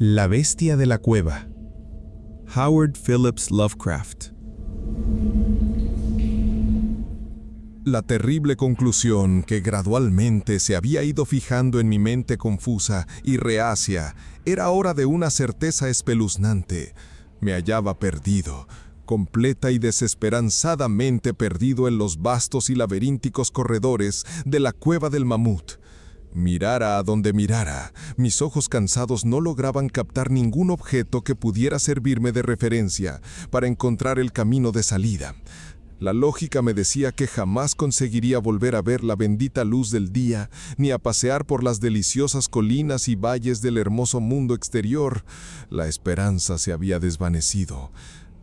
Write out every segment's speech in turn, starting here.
La bestia de la cueva. Howard Phillips Lovecraft. La terrible conclusión que gradualmente se había ido fijando en mi mente confusa y reacia era ahora de una certeza espeluznante. Me hallaba perdido, completa y desesperanzadamente perdido en los vastos y laberínticos corredores de la cueva del mamut. Mirara a donde mirara, mis ojos cansados no lograban captar ningún objeto que pudiera servirme de referencia para encontrar el camino de salida. La lógica me decía que jamás conseguiría volver a ver la bendita luz del día, ni a pasear por las deliciosas colinas y valles del hermoso mundo exterior. La esperanza se había desvanecido.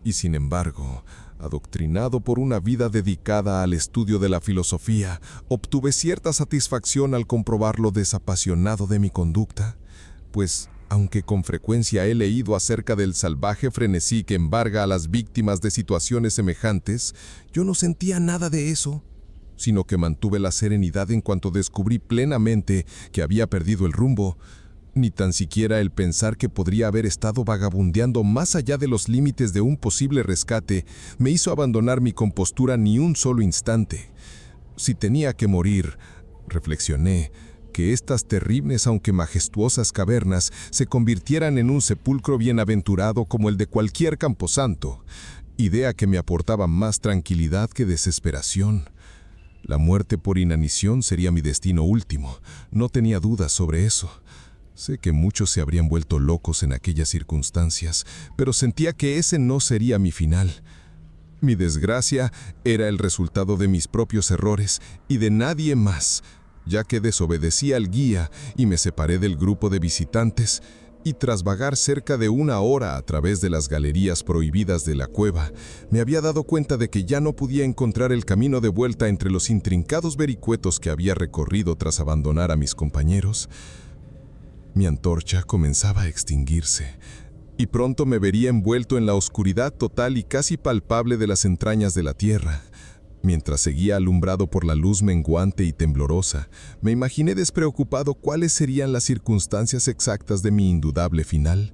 Y sin embargo, adoctrinado por una vida dedicada al estudio de la filosofía, obtuve cierta satisfacción al comprobar lo desapasionado de mi conducta, pues, aunque con frecuencia he leído acerca del salvaje frenesí que embarga a las víctimas de situaciones semejantes, yo no sentía nada de eso, sino que mantuve la serenidad en cuanto descubrí plenamente que había perdido el rumbo. Ni tan siquiera el pensar que podría haber estado vagabundeando más allá de los límites de un posible rescate me hizo abandonar mi compostura ni un solo instante. Si tenía que morir, reflexioné, que estas terribles aunque majestuosas cavernas se convirtieran en un sepulcro bienaventurado como el de cualquier camposanto, idea que me aportaba más tranquilidad que desesperación. La muerte por inanición sería mi destino último, no tenía dudas sobre eso. Sé que muchos se habrían vuelto locos en aquellas circunstancias, pero sentía que ese no sería mi final. Mi desgracia era el resultado de mis propios errores y de nadie más, ya que desobedecí al guía y me separé del grupo de visitantes, y tras vagar cerca de 1 hora a través de las galerías prohibidas de la cueva, me había dado cuenta de que ya no podía encontrar el camino de vuelta entre los intrincados vericuetos que había recorrido tras abandonar a mis compañeros. Mi antorcha comenzaba a extinguirse, y pronto me vería envuelto en la oscuridad total y casi palpable de las entrañas de la tierra. Mientras seguía alumbrado por la luz menguante y temblorosa, me imaginé despreocupado cuáles serían las circunstancias exactas de mi indudable final.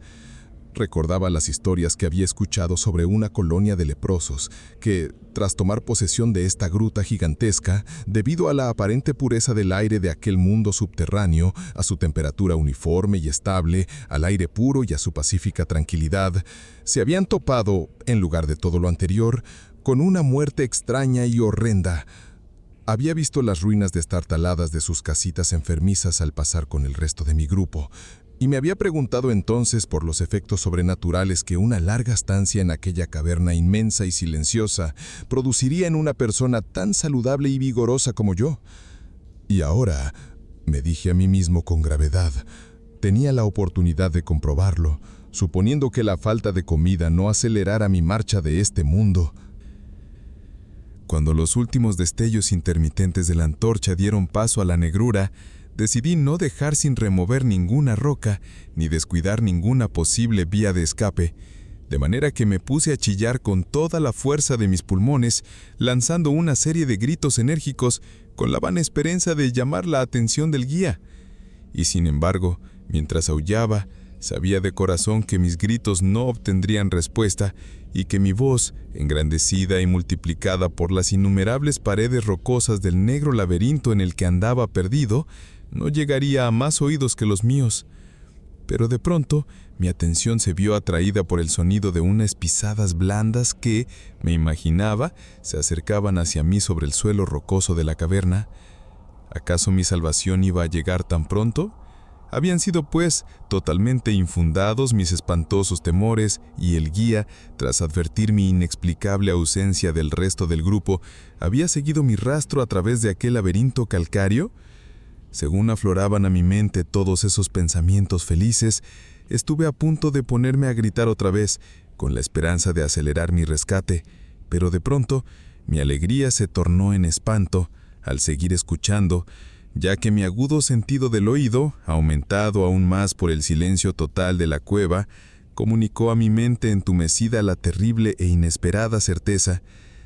Recordaba las historias que había escuchado sobre una colonia de leprosos que, tras tomar posesión de esta gruta gigantesca, debido a la aparente pureza del aire de aquel mundo subterráneo, a su temperatura uniforme y estable, al aire puro y a su pacífica tranquilidad, se habían topado, en lugar de todo lo anterior, con una muerte extraña y horrenda. Había visto las ruinas destartaladas de sus casitas enfermizas al pasar con el resto de mi grupo, y me había preguntado entonces por los efectos sobrenaturales que una larga estancia en aquella caverna inmensa y silenciosa produciría en una persona tan saludable y vigorosa como yo. Y ahora, me dije a mí mismo con gravedad, tenía la oportunidad de comprobarlo, suponiendo que la falta de comida no acelerara mi marcha de este mundo. Cuando los últimos destellos intermitentes de la antorcha dieron paso a la negrura, decidí no dejar sin remover ninguna roca ni descuidar ninguna posible vía de escape, de manera que me puse a chillar con toda la fuerza de mis pulmones, lanzando una serie de gritos enérgicos con la vana esperanza de llamar la atención del guía. Y sin embargo, mientras aullaba, sabía de corazón que mis gritos no obtendrían respuesta y que mi voz, engrandecida y multiplicada por las innumerables paredes rocosas del negro laberinto en el que andaba perdido, no llegaría a más oídos que los míos. Pero de pronto, mi atención se vio atraída por el sonido de unas pisadas blandas que, me imaginaba, se acercaban hacia mí sobre el suelo rocoso de la caverna. ¿Acaso mi salvación iba a llegar tan pronto? Habían sido, pues, totalmente infundados mis espantosos temores, y el guía, tras advertir mi inexplicable ausencia del resto del grupo, había seguido mi rastro a través de aquel laberinto calcáreo. Según afloraban a mi mente todos esos pensamientos felices, estuve a punto de ponerme a gritar otra vez, con la esperanza de acelerar mi rescate, pero de pronto mi alegría se tornó en espanto al seguir escuchando, ya que mi agudo sentido del oído, aumentado aún más por el silencio total de la cueva, comunicó a mi mente entumecida la terrible e inesperada certeza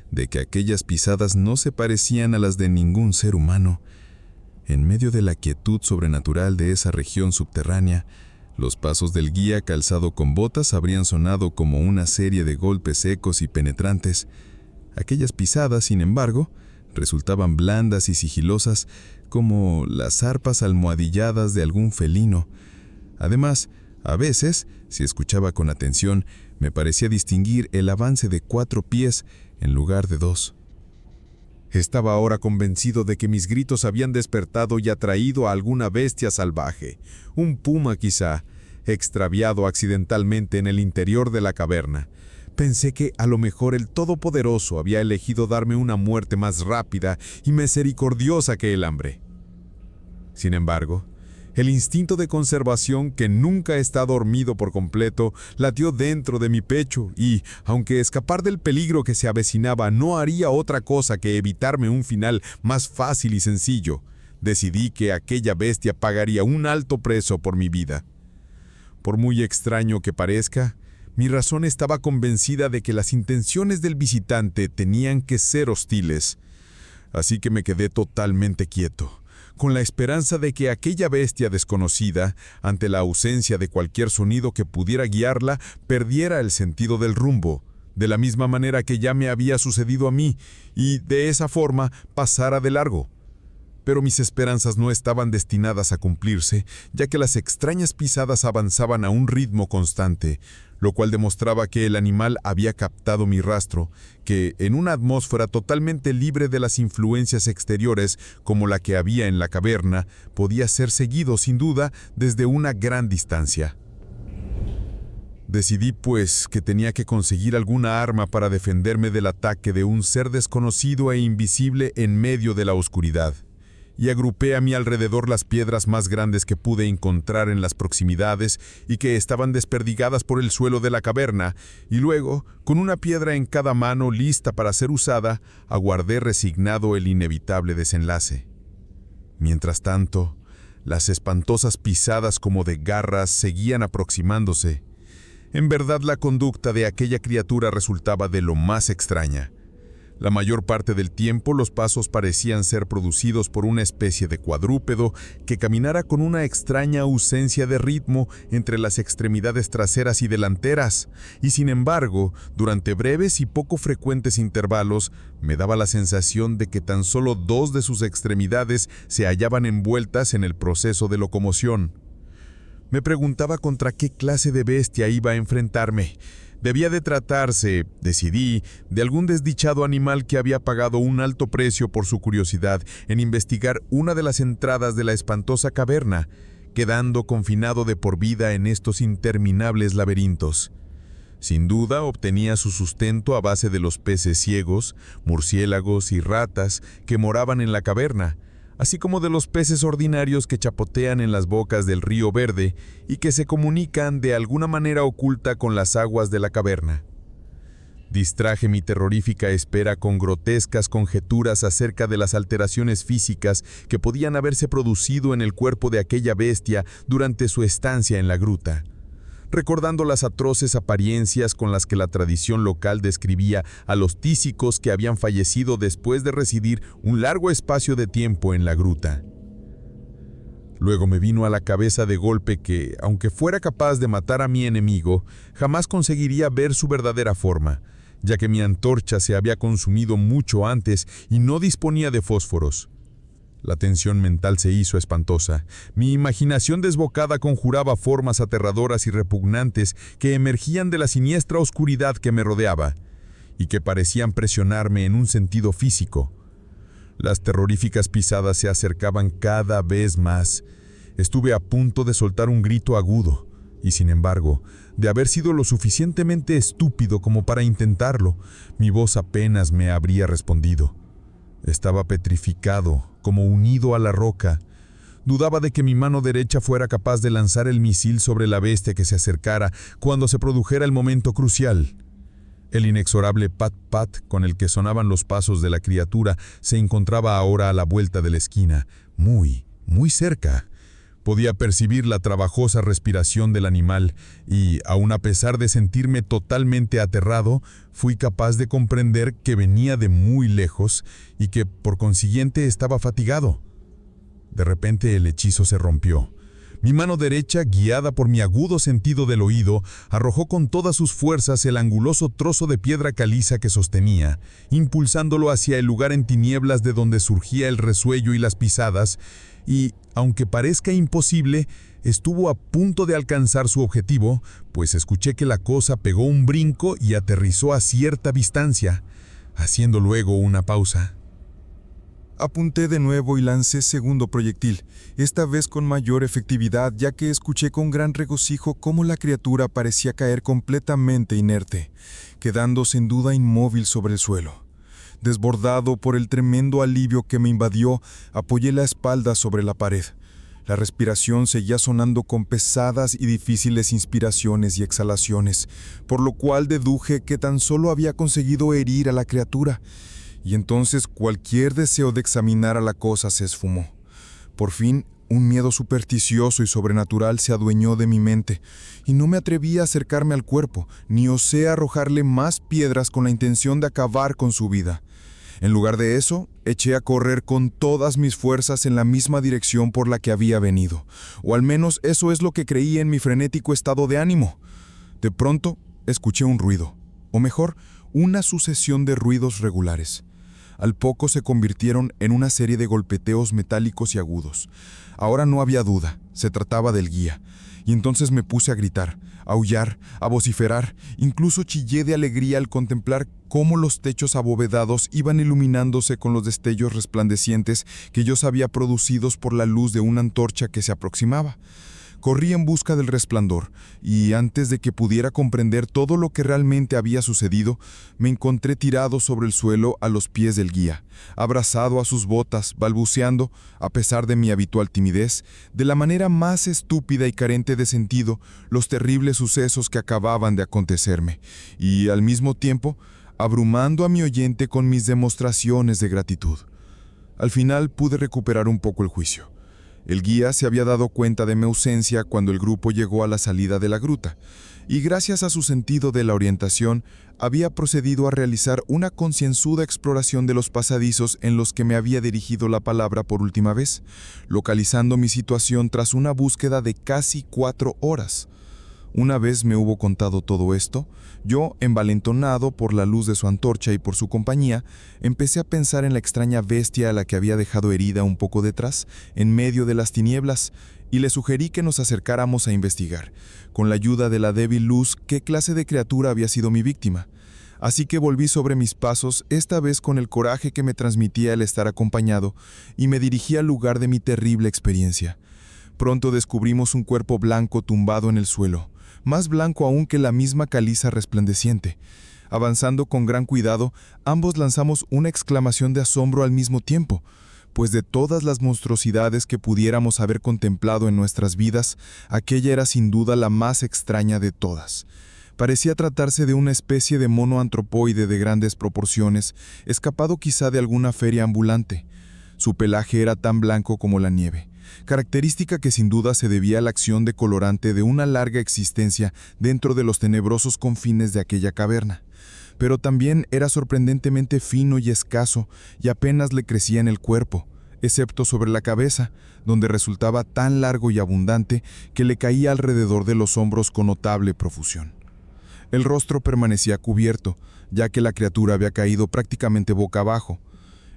de que aquellas pisadas no se parecían a las de ningún ser humano. En medio de la quietud sobrenatural de esa región subterránea, Los pasos del guía calzado con botas habrían sonado como una serie de golpes secos y penetrantes. Aquellas pisadas, sin embargo, resultaban blandas y sigilosas como las arpas almohadilladas de algún felino. Además, a veces, si escuchaba con atención, me parecía distinguir el avance de 4 pies en lugar de 2. Estaba ahora convencido de que mis gritos habían despertado y atraído a alguna bestia salvaje, un puma quizá, extraviado accidentalmente en el interior de la caverna. Pensé que a lo mejor el Todopoderoso había elegido darme una muerte más rápida y misericordiosa que el hambre. Sin embargo, el instinto de conservación, que nunca está dormido por completo, latió dentro de mi pecho y, aunque escapar del peligro que se avecinaba no haría otra cosa que evitarme un final más fácil y sencillo, decidí que aquella bestia pagaría un alto precio por mi vida. Por muy extraño que parezca, mi razón estaba convencida de que las intenciones del visitante tenían que ser hostiles. Así que me quedé totalmente quieto, con la esperanza de que aquella bestia desconocida, ante la ausencia de cualquier sonido que pudiera guiarla, perdiera el sentido del rumbo, de la misma manera que ya me había sucedido a mí, y de esa forma pasara de largo. Pero mis esperanzas no estaban destinadas a cumplirse, ya que las extrañas pisadas avanzaban a un ritmo constante, lo cual demostraba que el animal había captado mi rastro, que en una atmósfera totalmente libre de las influencias exteriores como la que había en la caverna, podía ser seguido sin duda desde una gran distancia. Decidí, pues, que tenía que conseguir alguna arma para defenderme del ataque de un ser desconocido e invisible en medio de la oscuridad, y agrupé a mi alrededor las piedras más grandes que pude encontrar en las proximidades y que estaban desperdigadas por el suelo de la caverna, y luego, con una piedra en cada mano lista para ser usada, aguardé resignado el inevitable desenlace. Mientras tanto, las espantosas pisadas como de garras seguían aproximándose. En verdad, la conducta de aquella criatura resultaba de lo más extraña. La mayor parte del tiempo los pasos parecían ser producidos por una especie de cuadrúpedo que caminara con una extraña ausencia de ritmo entre las extremidades traseras y delanteras, y sin embargo, durante breves y poco frecuentes intervalos, me daba la sensación de que tan solo 2 de sus extremidades se hallaban envueltas en el proceso de locomoción. Me preguntaba contra qué clase de bestia iba a enfrentarme. Debía de tratarse, decidí, de algún desdichado animal que había pagado un alto precio por su curiosidad en investigar una de las entradas de la espantosa caverna, quedando confinado de por vida en estos interminables laberintos. Sin duda obtenía su sustento a base de los peces ciegos, murciélagos y ratas que moraban en la caverna, así como de los peces ordinarios que chapotean en las bocas del río Verde y que se comunican de alguna manera oculta con las aguas de la caverna. Distraje mi terrorífica espera con grotescas conjeturas acerca de las alteraciones físicas que podían haberse producido en el cuerpo de aquella bestia durante su estancia en la gruta, recordando las atroces apariencias con las que la tradición local describía a los tísicos que habían fallecido después de residir un largo espacio de tiempo en la gruta. Luego me vino a la cabeza de golpe que, aunque fuera capaz de matar a mi enemigo, jamás conseguiría ver su verdadera forma, ya que mi antorcha se había consumido mucho antes y no disponía de fósforos. La tensión mental se hizo espantosa. Mi imaginación desbocada conjuraba formas aterradoras y repugnantes que emergían de la siniestra oscuridad que me rodeaba y que parecían presionarme en un sentido físico. Las terroríficas pisadas se acercaban cada vez más. Estuve a punto de soltar un grito agudo y, sin embargo, de haber sido lo suficientemente estúpido como para intentarlo, mi voz apenas me habría respondido. Estaba petrificado, como unido a la roca. Dudaba de que mi mano derecha fuera capaz de lanzar el misil sobre la bestia que se acercara cuando se produjera el momento crucial. El inexorable pat-pat con el que sonaban los pasos de la criatura se encontraba ahora a la vuelta de la esquina, muy cerca. Podía percibir la trabajosa respiración del animal y, aun a pesar de sentirme totalmente aterrado, fui capaz de comprender que venía de muy lejos y que, por consiguiente, estaba fatigado. De repente el hechizo se rompió. Mi mano derecha, guiada por mi agudo sentido del oído, arrojó con todas sus fuerzas el anguloso trozo de piedra caliza que sostenía, impulsándolo hacia el lugar en tinieblas de donde surgía el resuello y las pisadas, y, aunque parezca imposible, estuvo a punto de alcanzar su objetivo, pues escuché que la cosa pegó un brinco y aterrizó a cierta distancia, haciendo luego una pausa. Apunté de nuevo y lancé segundo proyectil, esta vez con mayor efectividad, ya que escuché con gran regocijo cómo la criatura parecía caer completamente inerte, quedando sin duda inmóvil sobre el suelo. Desbordado por el tremendo alivio que me invadió, apoyé la espalda sobre la pared. La respiración seguía sonando con pesadas y difíciles inspiraciones y exhalaciones, por lo cual deduje que tan solo había conseguido herir a la criatura, y entonces cualquier deseo de examinar a la cosa se esfumó. Por fin, un miedo supersticioso y sobrenatural se adueñó de mi mente, y no me atreví a acercarme al cuerpo, ni osé arrojarle más piedras con la intención de acabar con su vida. En lugar de eso, eché a correr con todas mis fuerzas en la misma dirección por la que había venido, o al menos eso es lo que creí en mi frenético estado de ánimo. De pronto, escuché un ruido, o mejor, una sucesión de ruidos regulares. Al poco se convirtieron en una serie de golpeteos metálicos y agudos. Ahora no había duda, se trataba del guía, y entonces me puse a gritar, a aullar, a vociferar, incluso chillé de alegría al contemplar cómo los techos abovedados iban iluminándose con los destellos resplandecientes que yo sabía producidos por la luz de una antorcha que se aproximaba. Corrí en busca del resplandor, y antes de que pudiera comprender todo lo que realmente había sucedido, me encontré tirado sobre el suelo a los pies del guía, abrazado a sus botas, balbuceando, a pesar de mi habitual timidez, de la manera más estúpida y carente de sentido, los terribles sucesos que acababan de acontecerme, y, al mismo tiempo, abrumando a mi oyente con mis demostraciones de gratitud. Al final pude recuperar un poco el juicio. El guía se había dado cuenta de mi ausencia cuando el grupo llegó a la salida de la gruta, y gracias a su sentido de la orientación, había procedido a realizar una concienzuda exploración de los pasadizos en los que me había dirigido la palabra por última vez, localizando mi situación tras una búsqueda de casi 4 horas. Una vez me hubo contado todo esto, yo, envalentonado por la luz de su antorcha y por su compañía, empecé a pensar en la extraña bestia a la que había dejado herida un poco detrás, en medio de las tinieblas, y le sugerí que nos acercáramos a investigar, con la ayuda de la débil luz, qué clase de criatura había sido mi víctima. Así que volví sobre mis pasos, esta vez con el coraje que me transmitía el estar acompañado, y me dirigí al lugar de mi terrible experiencia. Pronto descubrimos un cuerpo blanco tumbado en el suelo, más blanco aún que la misma caliza resplandeciente. Avanzando con gran cuidado, ambos lanzamos una exclamación de asombro al mismo tiempo, pues de todas las monstruosidades que pudiéramos haber contemplado en nuestras vidas, aquella era sin duda la más extraña de todas. Parecía tratarse de una especie de mono antropoide de grandes proporciones, escapado quizá de alguna feria ambulante. Su pelaje era tan blanco como la nieve, característica que sin duda se debía a la acción de colorante de una larga existencia dentro de los tenebrosos confines de aquella caverna. Pero también era sorprendentemente fino y escaso, y apenas le crecía en el cuerpo, excepto sobre la cabeza, donde resultaba tan largo y abundante que le caía alrededor de los hombros con notable profusión. El rostro permanecía cubierto, ya que la criatura había caído prácticamente boca abajo.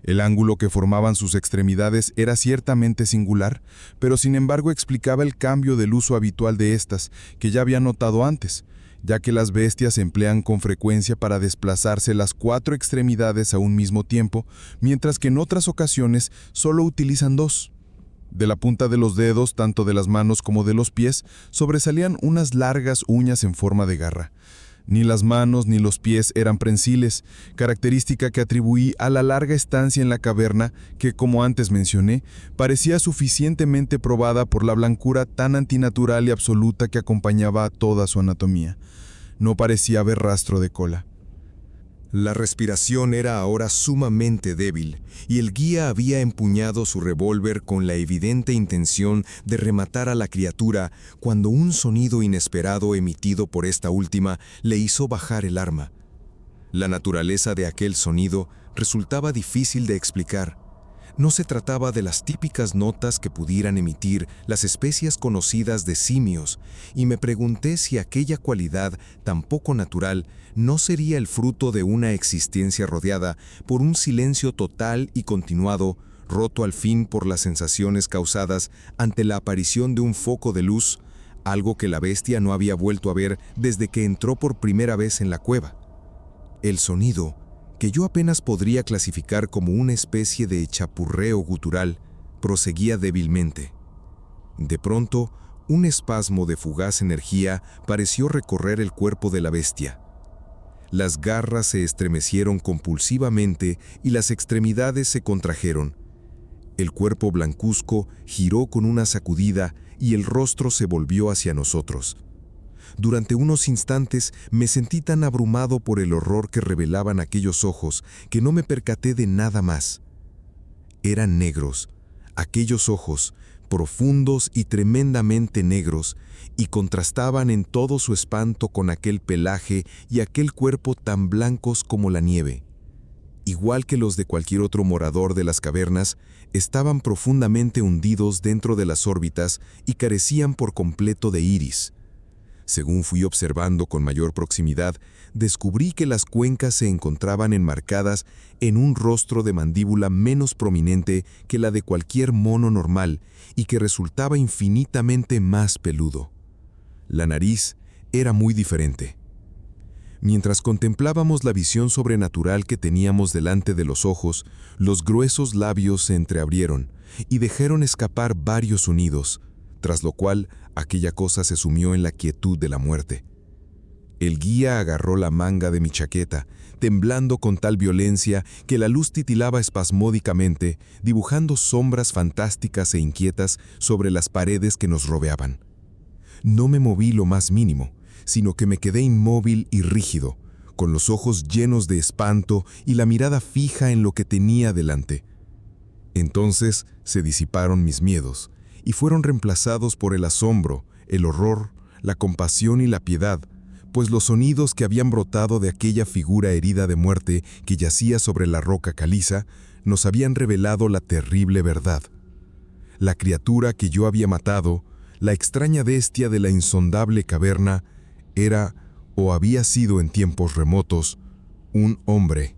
El ángulo que formaban sus extremidades era ciertamente singular, pero sin embargo explicaba el cambio del uso habitual de estas, que ya había notado antes, ya que las bestias emplean con frecuencia para desplazarse las 4 extremidades a un mismo tiempo, mientras que en otras ocasiones solo utilizan 2. De la punta de los dedos, tanto de las manos como de los pies, sobresalían unas largas uñas en forma de garra. Ni las manos ni los pies eran prensiles, característica que atribuí a la larga estancia en la caverna que, como antes mencioné, parecía suficientemente probada por la blancura tan antinatural y absoluta que acompañaba a toda su anatomía. No parecía haber rastro de cola. La respiración era ahora sumamente débil, y el guía había empuñado su revólver con la evidente intención de rematar a la criatura cuando un sonido inesperado emitido por esta última le hizo bajar el arma. La naturaleza de aquel sonido resultaba difícil de explicar. No se trataba de las típicas notas que pudieran emitir las especies conocidas de simios, y me pregunté si aquella cualidad tan poco natural no sería el fruto de una existencia rodeada por un silencio total y continuado, roto al fin por las sensaciones causadas ante la aparición de un foco de luz, algo que la bestia no había vuelto a ver desde que entró por primera vez en la cueva. El sonido, que yo apenas podría clasificar como una especie de chapurreo gutural, proseguía débilmente. De pronto, un espasmo de fugaz energía pareció recorrer el cuerpo de la bestia. Las garras se estremecieron compulsivamente y las extremidades se contrajeron. El cuerpo blancuzco giró con una sacudida y el rostro se volvió hacia nosotros. Durante unos instantes me sentí tan abrumado por el horror que revelaban aquellos ojos que no me percaté de nada más. Eran negros, aquellos ojos, profundos y tremendamente negros, y contrastaban en todo su espanto con aquel pelaje y aquel cuerpo tan blancos como la nieve. Igual que los de cualquier otro morador de las cavernas, estaban profundamente hundidos dentro de las órbitas y carecían por completo de iris. Según fui observando con mayor proximidad, descubrí que las cuencas se encontraban enmarcadas en un rostro de mandíbula menos prominente que la de cualquier mono normal y que resultaba infinitamente más peludo. La nariz era muy diferente. Mientras contemplábamos la visión sobrenatural que teníamos delante de los ojos, los gruesos labios se entreabrieron y dejaron escapar varios sonidos, tras lo cual aquella cosa se sumió en la quietud de la muerte. El guía agarró la manga de mi chaqueta, temblando con tal violencia que la luz titilaba espasmódicamente, dibujando sombras fantásticas e inquietas sobre las paredes que nos rodeaban. No me moví lo más mínimo, sino que me quedé inmóvil y rígido, con los ojos llenos de espanto y la mirada fija en lo que tenía delante. Entonces se disiparon mis miedos, y fueron reemplazados por el asombro, el horror, la compasión y la piedad, pues los sonidos que habían brotado de aquella figura herida de muerte que yacía sobre la roca caliza nos habían revelado la terrible verdad. La criatura que yo había matado, la extraña bestia de la insondable caverna, era, o había sido en tiempos remotos, un hombre.